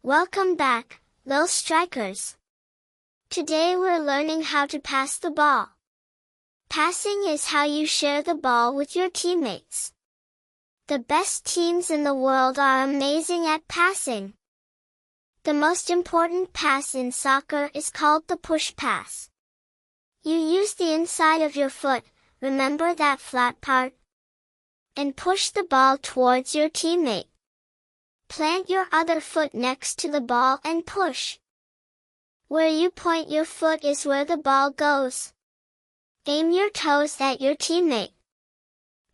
Welcome back, Lil Strikers. Today we're learning how to pass the ball. Passing is how you share the ball with your teammates. The best teams in the world are amazing at passing. The most important pass in soccer is called the push pass. You use the inside of your foot, remember that flat part? And push the ball towards your teammate. Plant your other foot next to the ball and push. Where you point your foot is where the ball goes. Aim your toes at your teammate.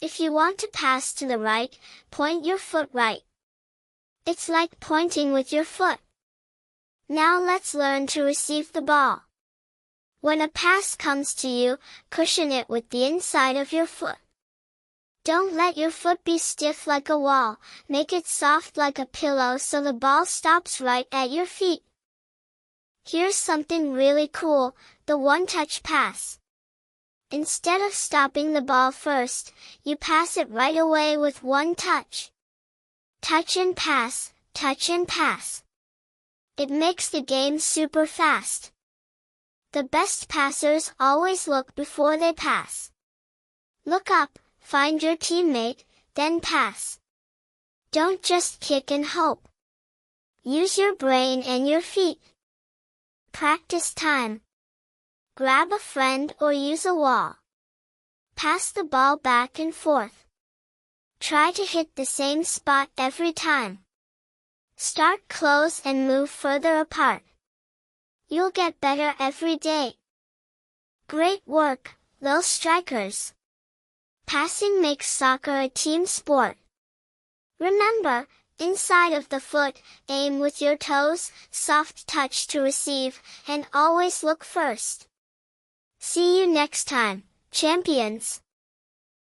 If you want to pass to the right, point your foot right. It's like pointing with your foot. Now let's learn to receive the ball. When a pass comes to you, cushion it with the inside of your foot. Don't let your foot be stiff like a wall, make it soft like a pillow so the ball stops right at your feet. Here's something really cool, the one-touch pass. Instead of stopping the ball first, you pass it right away with one touch. Touch and pass, touch and pass. It makes the game super fast. The best passers always look before they pass. Look up, find your teammate, then pass. Don't just kick and hope. Use your brain and your feet. Practice time. Grab a friend or use a wall. Pass the ball back and forth. Try to hit the same spot every time. Start close and move further apart. You'll get better every day. Great work, Lil Strikers. Passing makes soccer a team sport. Remember, inside of the foot, aim with your toes, soft touch to receive, and always look first. See you next time, champions!